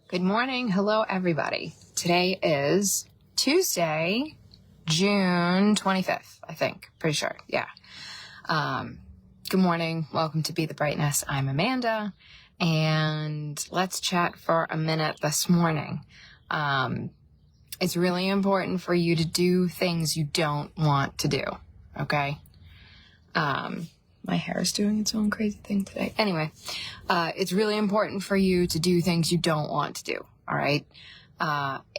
Good morning. Hello, everybody. Today is Tuesday, June 25th, I think. Pretty sure. Yeah. Good morning. Welcome to Be the Brightness. I'm Amanda, and let's chat for a minute this morning. It's really important for you to do things you don't want to do. Okay? My hair is doing its own crazy thing today. Anyway, it's really important for you to do things you don't want to do, all right?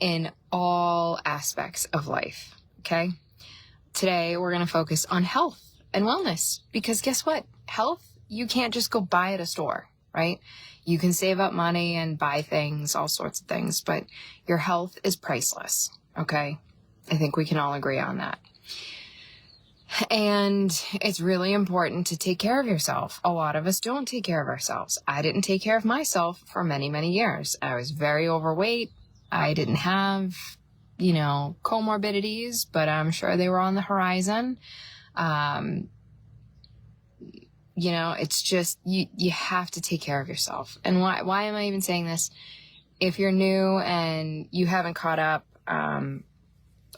In all aspects of life, okay? Today, we're going to focus on health and wellness, because guess what? Health, you can't just go buy at a store, right? You can save up money and buy things, all sorts of things, but your health is priceless, okay? I think we can all agree on that. And it's really important to take care of yourself. A lot of us don't take care of ourselves. I didn't take care of myself for many, many years. I was very overweight. I didn't have, comorbidities, but I'm sure they were on the horizon. It's just, you have to take care of yourself. And why am I even saying this? If you're new and you haven't caught up,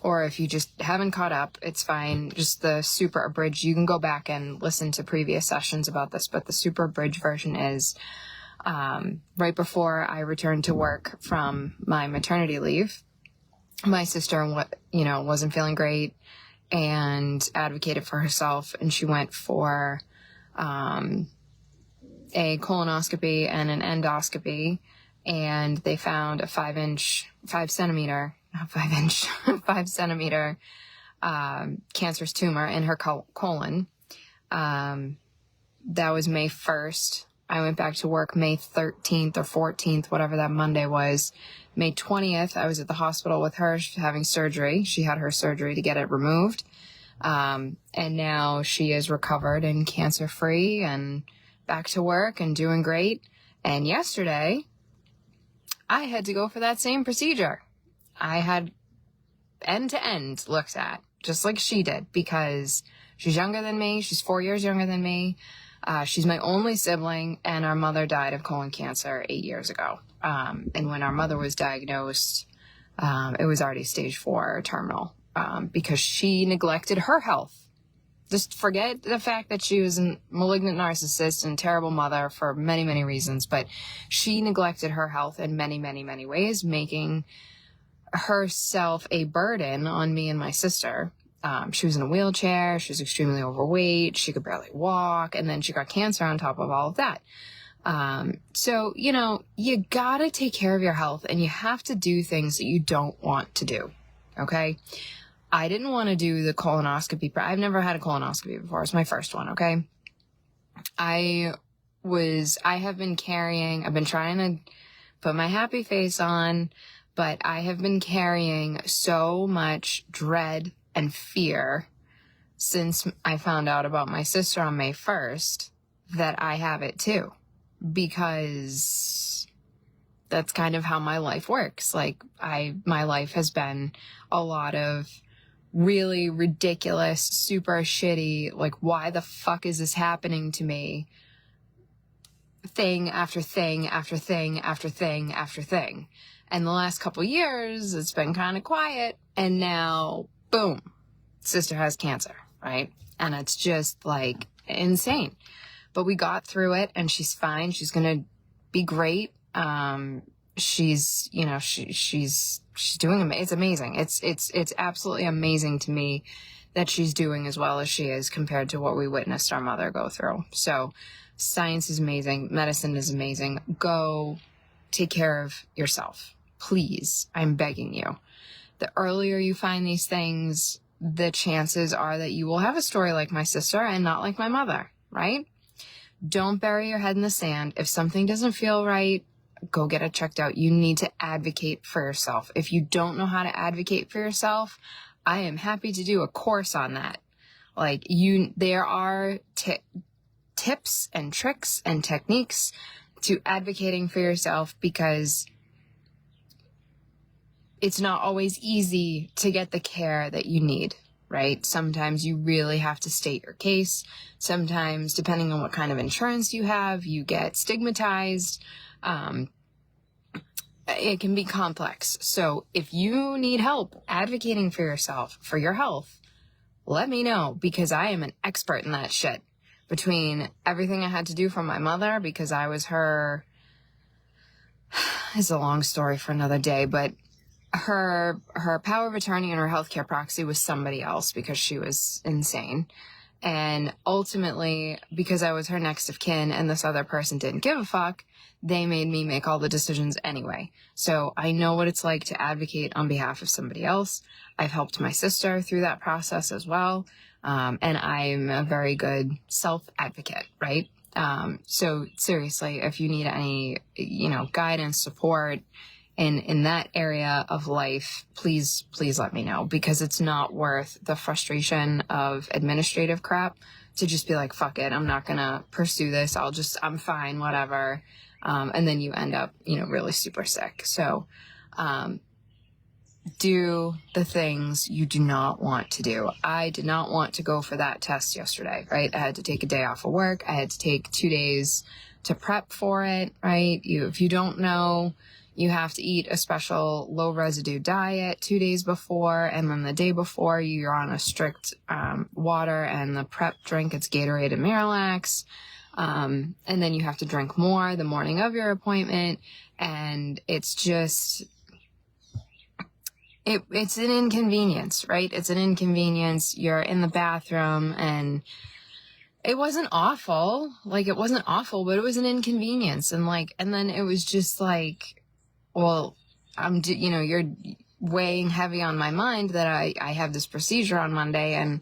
or if you just haven't caught up, it's fine. Just the super abridged, you can go back and listen to previous sessions about this, but the super abridged version is right before I returned to work from my maternity leave. My sister, wasn't feeling great and advocated for herself, and she went for a colonoscopy and an endoscopy, and they found a 5 centimeter cancerous tumor in her colon. That was May 1st. I went back to work May 13th or 14th, whatever that Monday was. May 20th, I was at the hospital with her having surgery. She had her surgery to get it removed. And now she is recovered and cancer-free and back to work and doing great. And yesterday, I had to go for that same procedure. I had end-to-end looked at, just like she did, because she's younger than me. She's 4 years younger than me. She's my only sibling, and our mother died of colon cancer 8 years ago. And when our mother was diagnosed, it was already stage 4 terminal, because she neglected her health. Just forget the fact that she was a malignant narcissist and terrible mother for many, many reasons, but she neglected her health in many, many, many ways, making herself a burden on me and my sister. She was in a wheelchair. She was extremely overweight. She could barely walk. And then she got cancer on top of all of that. So, you gotta take care of your health, and you have to do things that you don't want to do. Okay. I didn't want to do the colonoscopy. I've never had a colonoscopy before. It's my first one. Okay. I've been trying to put my happy face on, but I have been carrying so much dread and fear since I found out about my sister on May 1st that I have it too, because that's kind of how my life works. My life has been a lot of really ridiculous, super shitty, why the fuck is this happening to me? Thing after thing after thing after thing after thing. And the last couple years, it's been kind of quiet. And now, boom, sister has cancer, right? And it's just insane. But we got through it, and she's fine. She's going to be great. She's doing amazing. It's amazing. It's absolutely amazing to me that she's doing as well as she is compared to what we witnessed our mother go through. So science is amazing. Medicine is amazing. Go take care of yourself. Please, I'm begging you. The earlier you find these things, the chances are that you will have a story like my sister and not like my mother, right? Don't bury your head in the sand. If something doesn't feel right, go get it checked out. You need to advocate for yourself. If you don't know how to advocate for yourself, I am happy to do a course on that. There are tips and tricks and techniques to advocating for yourself, because it's not always easy to get the care that you need, right? Sometimes you really have to state your case. Sometimes, depending on what kind of insurance you have, you get stigmatized. it can be complex. So if you need help advocating for yourself, for your health, let me know, because I am an expert in that shit. Between everything I had to do for my mother, because I was her, it's a long story for another day, but her power of attorney and her healthcare proxy was somebody else because she was insane. And ultimately, because I was her next of kin and this other person didn't give a fuck, they made me make all the decisions anyway. So I know what it's like to advocate on behalf of somebody else. I've helped my sister through that process as well. And I'm a very good self-advocate, right? So seriously, if you need any, guidance, support in that area of life, please let me know, because it's not worth the frustration of administrative crap to just be like, fuck it, I'm not gonna pursue this. I'm fine, whatever. And then you end up, really super sick. So, do the things you do not want to do. I did not want to go for that test yesterday, right? I had to take a day off of work. I had to take 2 days to prep for it, right? If you don't know, you have to eat a special low residue diet 2 days before, and then the day before you're on a strict water and the prep drink, it's Gatorade and Miralax. And then you have to drink more the morning of your appointment, and it's just... It's an inconvenience, right? It's an inconvenience. You're in the bathroom, and it wasn't awful. Like, it wasn't awful, but it was an inconvenience. And then it was just like, well, you're weighing heavy on my mind that I have this procedure on Monday. And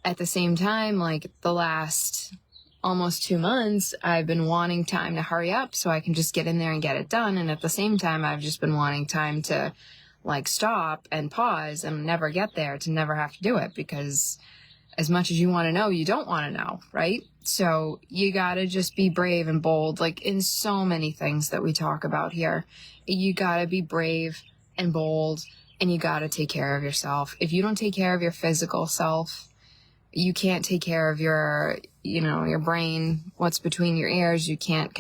at the same time, like, the last almost 2 months, I've been wanting time to hurry up so I can just get in there and get it done. And at the same time, I've just been wanting time to stop and pause and never get there, to never have to do it, because as much as you want to know, you don't want to know, right? So you gotta just be brave and bold, like in so many things that we talk about here. You gotta be brave and bold, and you gotta take care of yourself. If you don't take care of your physical self, you can't take care of your brain, what's between your ears. You can't,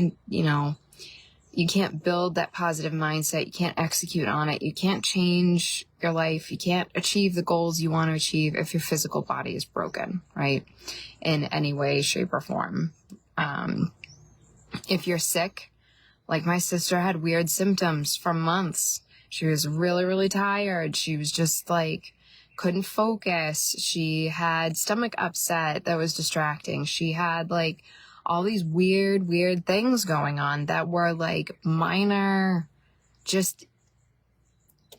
you can't build that positive mindset. You can't execute on it. You can't change your life. You can't achieve the goals you want to achieve if your physical body is broken, right? In any way, shape, or form. If you're sick, like my sister had weird symptoms for months. She was really, really tired. She was just couldn't focus. She had stomach upset that was distracting. She had all these weird things going on that were minor, just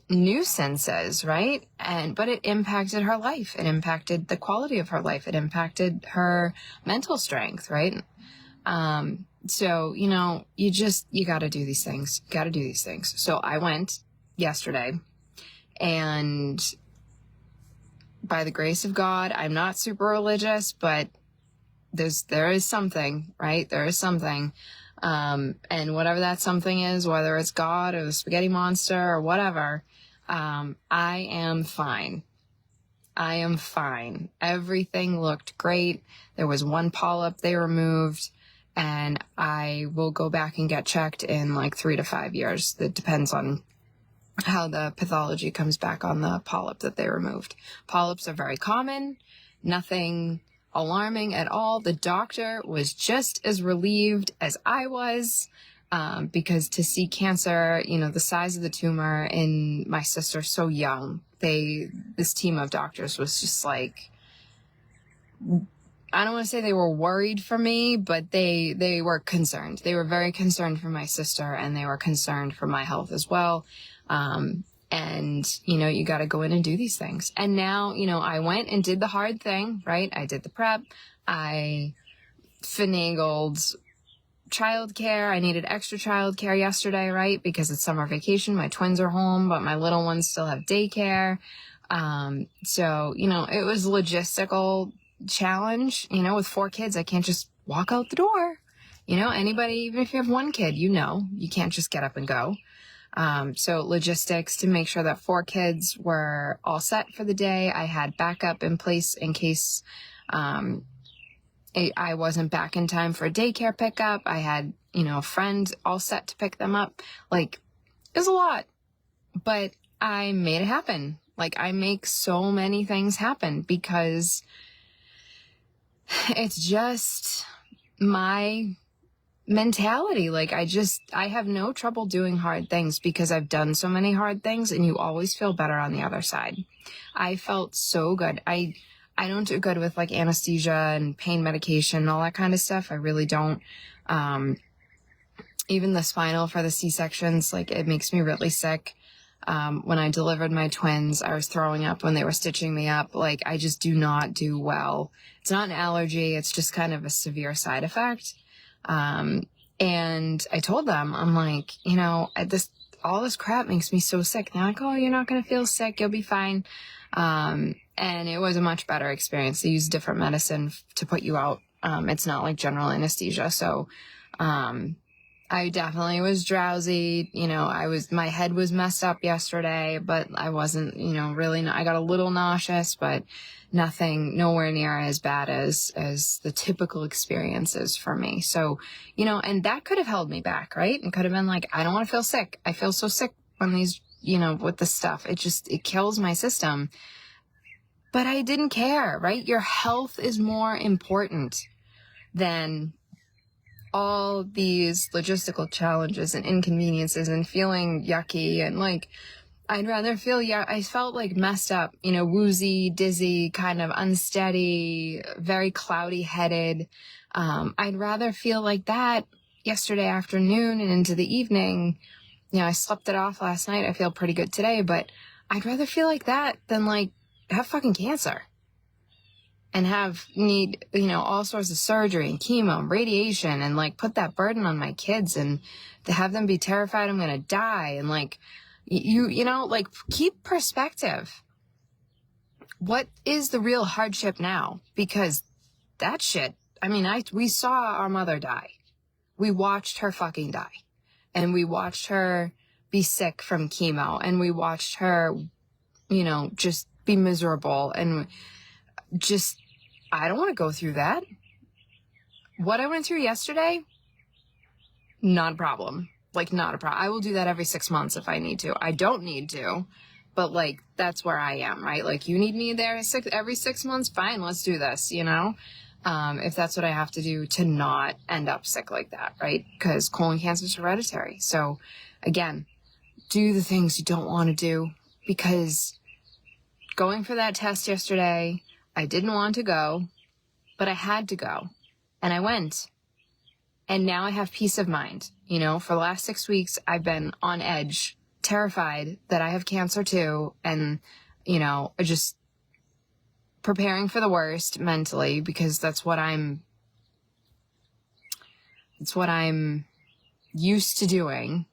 nuisances, right? But it impacted her life. It impacted the quality of her life. It impacted her mental strength, right? So, you gotta do these things. Gotta do these things. So I went yesterday, and by the grace of God, I'm not super religious, but there is something, right? There is something. And whatever that something is, whether it's God or the spaghetti monster or whatever, I am fine. I am fine. Everything looked great. There was one polyp they removed, and I will go back and get checked in 3 to 5 years. That depends on how the pathology comes back on the polyp that they removed. Polyps are very common. Nothing alarming at all. The doctor was just as relieved as I was, because to see cancer, the size of the tumor in my sister so young, this team of doctors was just I don't want to say they were worried for me, but they were concerned. They were very concerned for my sister, and they were concerned for my health as well. And, you got to go in and do these things. And now, I went and did the hard thing, right? I did the prep. I finagled childcare. I needed extra childcare yesterday, right? Because it's summer vacation. My twins are home, but my little ones still have daycare. So, it was a logistical challenge. With 4 kids, I can't just walk out the door. Anybody, even if you have 1 kid, you can't just get up and go. So logistics to make sure that 4 kids were all set for the day. I had backup in place in case, I wasn't back in time for a daycare pickup. I had, a friend all set to pick them up. It was a lot, but I made it happen. Like, I make so many things happen because it's just my mentality. Like, I have no trouble doing hard things because I've done so many hard things, and you always feel better on the other side. I felt so good. I don't do good with like anesthesia and pain medication and all that kind of stuff. I really don't. Even the spinal for the C-sections, like, it makes me really sick. When I delivered my twins, I was throwing up when they were stitching me up. Like, I just do not do well. It's not an allergy. It's just kind of a severe side effect. And I told them, I'm like, you know, all this crap makes me so sick. They're like, oh, you're not going to feel sick. You'll be fine. And it was a much better experience. They use different medicine to put you out. It's not like general anesthesia. So, I definitely was drowsy. You know, my head was messed up yesterday, but I wasn't, you know, really, I got a little nauseous, but nowhere near as bad as the typical experiences for me. So, you know, and that could have held me back, right? It could have been like, I don't want to feel sick. I feel so sick when these, you know, with this stuff. It kills my system. But I didn't care, right? Your health is more important than all these logistical challenges and inconveniences and feeling yucky. And like, I'd rather I felt like messed up, you know, woozy, dizzy, kind of unsteady, very cloudy headed. I'd rather feel like that yesterday afternoon and into the evening. You know, I slept it off last night. I feel pretty good today, but I'd rather feel like that than like have fucking cancer and need, you know, all sorts of surgery and chemo and radiation and like put that burden on my kids and to have them be terrified I'm going to die. And like, you know, like, keep perspective. What is the real hardship now? Because that shit, I mean, we saw our mother die. We watched her fucking die. And we watched her be sick from chemo. And we watched her, you know, just be miserable. And just, I don't want to go through that. What I went through yesterday, not a problem. Like, not a problem. I will do that every 6 months if I need to. I don't need to, but like, that's where I am, right? Like, you need me there every 6 months? Fine, let's do this, you know? If that's what I have to do to not end up sick like that, right? Because colon cancer is hereditary. So again, do the things you don't want to do, because going for that test yesterday, I didn't want to go, but I had to go, and I went. And now I have peace of mind. You know, for the last 6 weeks, I've been on edge, terrified that I have cancer too. And, you know, just preparing for the worst mentally, because that's what I'm used to doing.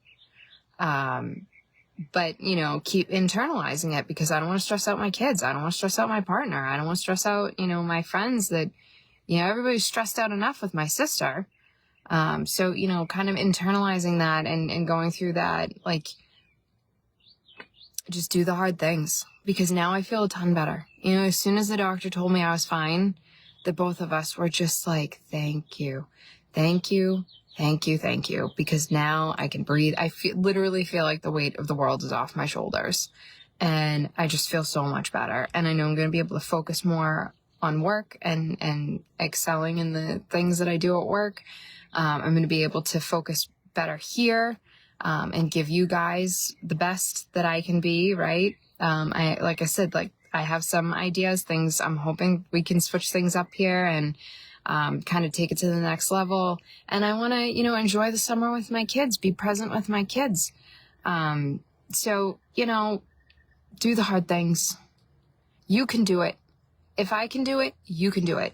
But, you know, keep internalizing it, because I don't want to stress out my kids. I don't want to stress out my partner. I don't want to stress out, you know, my friends that, you know, everybody's stressed out enough with my sister. So, you know, kind of internalizing that and going through that, like, just do the hard things, because now I feel a ton better. You know, as soon as the doctor told me I was fine, the both of us were just like, thank you, thank you, thank you, thank you, because now I can breathe. I literally feel like the weight of the world is off my shoulders, and I just feel so much better. And I know I'm going to be able to focus more on work and excelling in the things that I do at work. I'm going to be able to focus better here, and give you guys the best that I can be, right? Like I said, like, I have some ideas, things I'm hoping we can switch things up here and, kind of take it to the next level. And I want to, you know, enjoy the summer with my kids, be present with my kids. So, you know, do the hard things. You can do it. If I can do it, you can do it.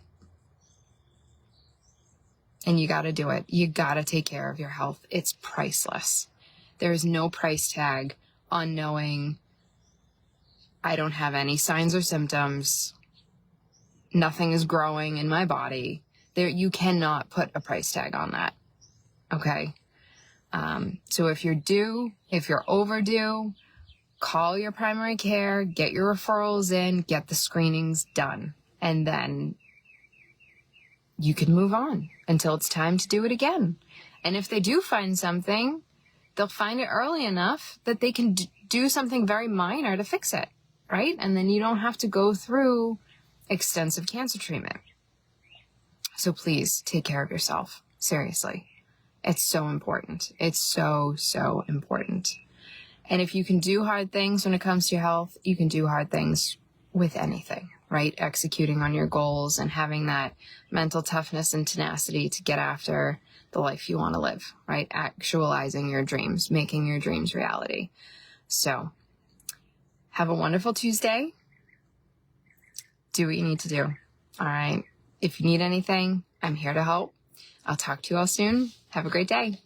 And you got to do it. You got to take care of your health. It's priceless. There is no price tag on knowing I don't have any signs or symptoms. Nothing is growing in my body. You cannot put a price tag on that. Okay. So if you're overdue, call your primary care, get your referrals in, get the screenings done, and then you can move on until it's time to do it again. And if they do find something, they'll find it early enough that they can do something very minor to fix it, right? And then you don't have to go through extensive cancer treatment. So please take care of yourself. Seriously. It's so important. It's so, so important. And if you can do hard things when it comes to your health, you can do hard things with anything, right? Executing on your goals and having that mental toughness and tenacity to get after the life you want to live, right? Actualizing your dreams, making your dreams reality. So have a wonderful Tuesday. Do what you need to do. All right. If you need anything, I'm here to help. I'll talk to you all soon. Have a great day.